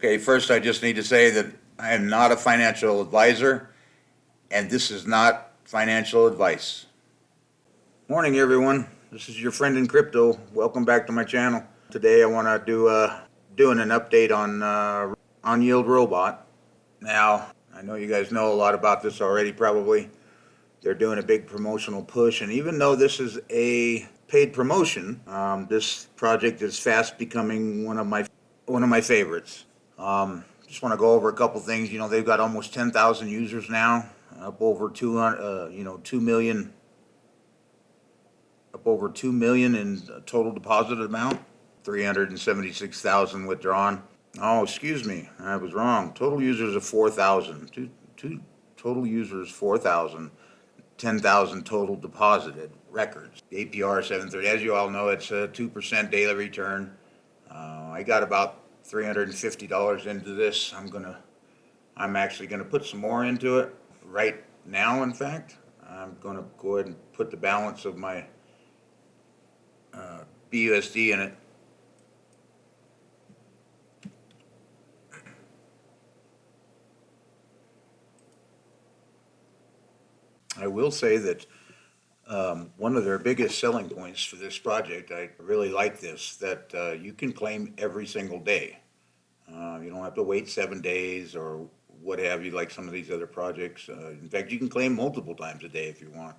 Okay, first I just need to say that I am not a financial advisor, and this is not financial advice. Morning, everyone. This is your friend in crypto. Welcome back to my channel. Today I want to doing an update on Yield Robot. Now, I know you guys know a lot about this already probably. They're doing a big promotional push, and even though this is a paid promotion, this project is fast becoming one of my favorites. Just want to go over a couple things. You know, they've got almost 10,000 users now, up over 2 million, up over 2 million in total deposit amount, 376,000 withdrawn. Oh, excuse me, I was wrong. Total users of 4,000. Total users 4,000. 10,000 total deposited records. APR 730. As you all know, it's a 2% daily return. I got about $350 into this. I'm actually gonna put some more into it right now. In fact, I'm gonna go ahead and put the balance of my BUSD in it. I will say that one of their biggest selling points for this project, I really like this, that you can claim every single day. You don't have to wait 7 days or what have you, like some of these other projects. In fact, you can claim multiple times a day if you want.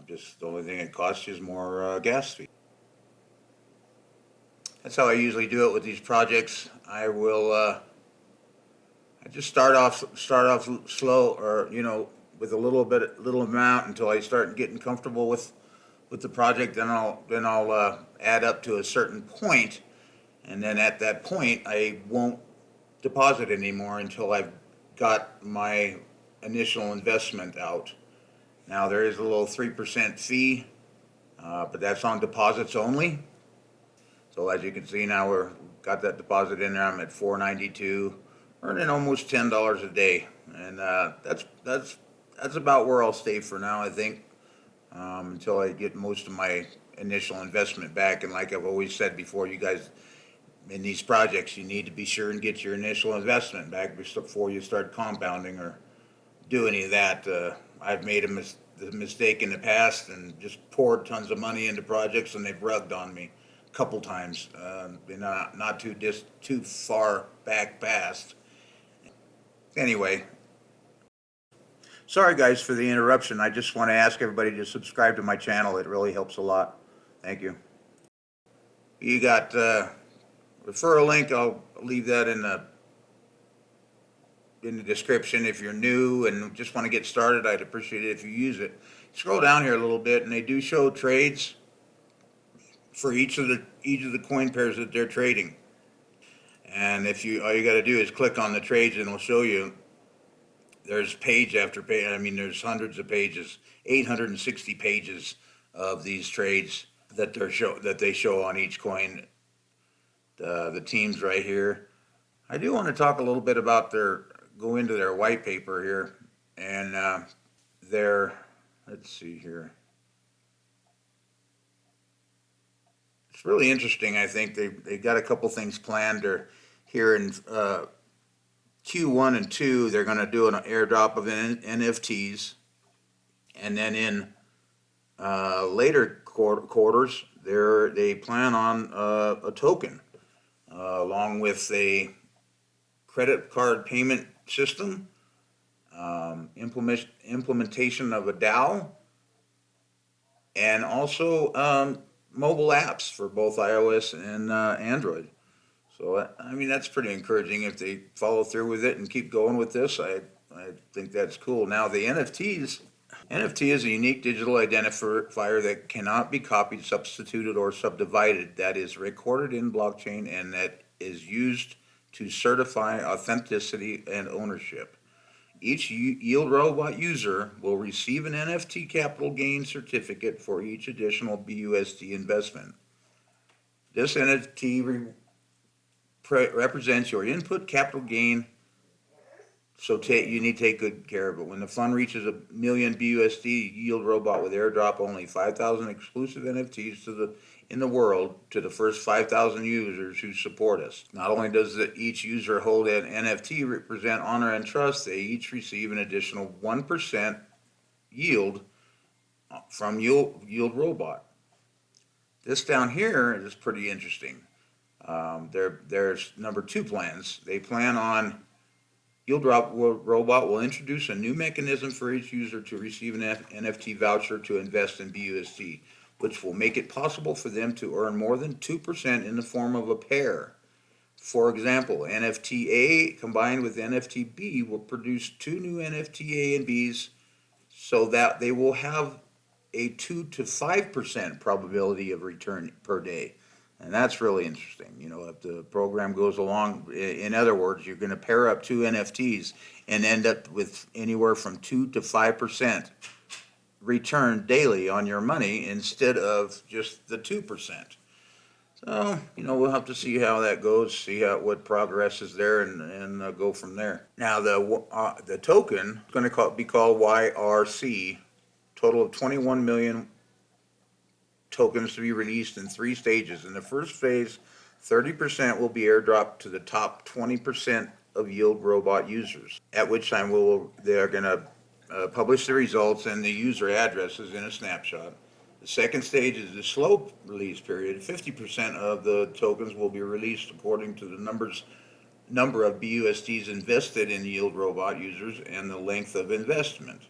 Just the only thing it costs you is more gas fee. That's how I usually do it with these projects. I just start off slow, or with a little amount until I start getting comfortable with the project. Then I'll add up to a certain point, and then at that point I won't deposit anymore until I've got my initial investment out. Now there is a little 3% fee, but that's on deposits only. So as you can see now, we're got that deposit in there. I'm at $492, earning almost $10 a day, and that's about where I'll stay for now, I think, until I get most of my initial investment back. And like I've always said before, you guys, in these projects, you need to be sure and get your initial investment back before you start compounding or do any of that. I've made the mistake in the past and just poured tons of money into projects, and they've rugged on me a couple times, not too far back past. Anyway, sorry guys for the interruption. I just want to ask everybody to subscribe to my channel. It really helps a lot. Thank you. You got referral link. I'll leave that in the description. If you're new and just want to get started, I'd appreciate it if you use it. Scroll down here a little bit, and they do show trades for each of the coin pairs that they're trading. And all you got to do is click on the trades, and it'll show you. There's page after page. I mean, there's hundreds of pages, 860 pages of these trades that they show on each coin. The teams right here. I do want to talk a little bit about go into their white paper here, and let's see here. It's really interesting. I think they got a couple things planned here in Q1 and 2. They're going to do an airdrop of NFTs, and then in later quarters, they plan on a token along with a credit card payment system, implementation of a DAO, and also mobile apps for both iOS and Android. So I mean, that's pretty encouraging. If they follow through with it and keep going with this, I think that's cool. Now the NFT is a unique digital identifier that cannot be copied, substituted, or subdivided, that is recorded in blockchain and that is used to certify authenticity and ownership. Each Yield Robot user will receive an NFT capital gain certificate for each additional BUSD investment. This NFT represents your input capital gain So you need to take good care of it. When the fund reaches 1 million BUSD, Yield Robot will airdrop only 5,000 exclusive NFTs in the world to the first 5,000 users who support us. Not only does each user hold an NFT represent honor and trust, they each receive an additional 1% yield from Yield Robot. This down here is pretty interesting. There's number 2 plans. They plan on Yield Robot will introduce a new mechanism for each user to receive an NFT voucher to invest in BUSD, which will make it possible for them to earn more than 2% in the form of a pair. For example, NFT A combined with NFT B will produce 2 new NFT A and Bs, so that they will have a 2 to 5% probability of return per day. And that's really interesting. If the program goes along, in other words, you're going to pair up 2 NFTs and end up with anywhere from 2 to 5% return daily on your money instead of just the 2%. So, we'll have to see how that goes, see what progress is there, and go from there. Now, the token is going to be called YRC, total of 21 million tokens to be released in 3 stages. In the first phase, 30% will be airdropped to the top 20% of Yield Robot users, at which time they're going to publish the results and the user addresses in a snapshot. The second stage is the slow release period. 50% of the tokens will be released according to the number of BUSDs invested in Yield Robot users and the length of investment.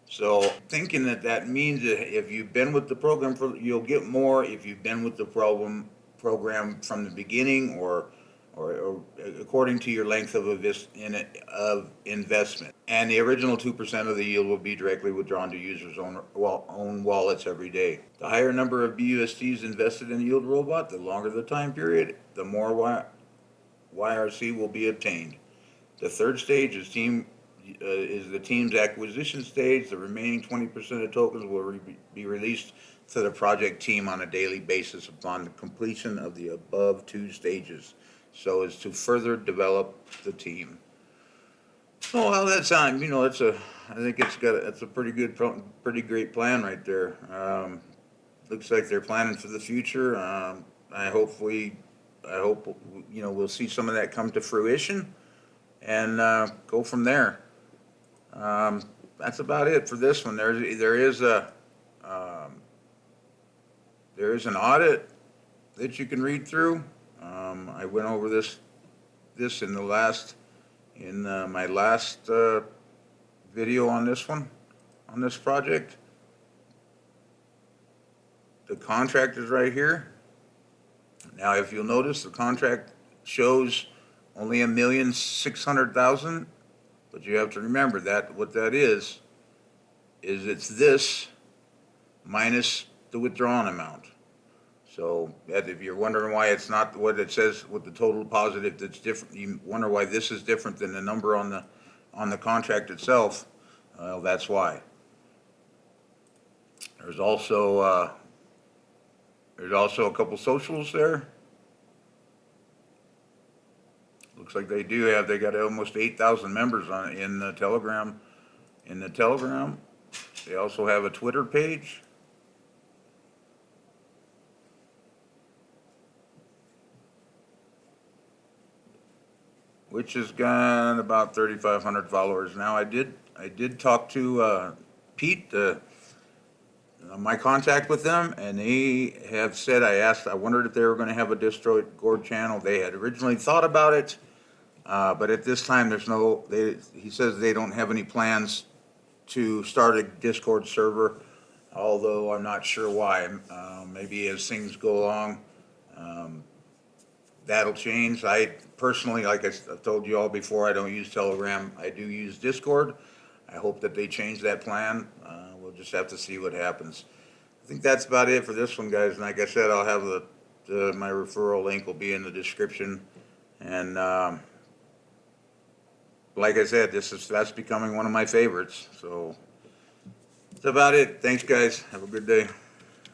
So thinking that means that if you've been with the program you'll get more if you've been with the program from the beginning or according to your length of investment. And the original 2% of the yield will be directly withdrawn to users' own wallets every day. The higher number of BUSDs invested in Yield Robot, the longer the time period, the more YRC will be obtained. The third stage is the team's acquisition stage. The remaining 20% of tokens will be released to the project team on a daily basis upon the completion of the above 2 stages, so as to further develop the team. So how that sound? I think it's a pretty great plan right there. Looks like they're planning for the future. I hope we'll see some of that come to fruition and go from there. That's about it for this one. There is an audit that you can read through. I went over this in my last video on this project. The contract is right here. Now, if you'll notice, the contract shows only 1,600,000. But you have to remember that what that is it's this minus the withdrawn amount. So if you're wondering why it's not what it says with the total deposit, that's different, you wonder why this is different than the number on the contract itself. Well, that's why. There's also a couple socials there. Looks like they got almost 8,000 members in the Telegram. They also have a Twitter page. Which has got about 3,500 followers now. I did talk to Pete, my contact with them, and they have said, I wondered if they were going to have a Discord channel. They had originally thought about it. But at this time, he says they don't have any plans to start a Discord server, although I'm not sure why. Maybe as things go along, that'll change. I personally, like I've told you all before, I don't use Telegram. I do use Discord. I hope that they change that plan. We'll just have to see what happens. I think that's about it for this one, guys. And like I said, I'll have my referral link will be in the description. And like I said, that's becoming one of my favorites. So that's about it. Thanks, guys. Have a good day.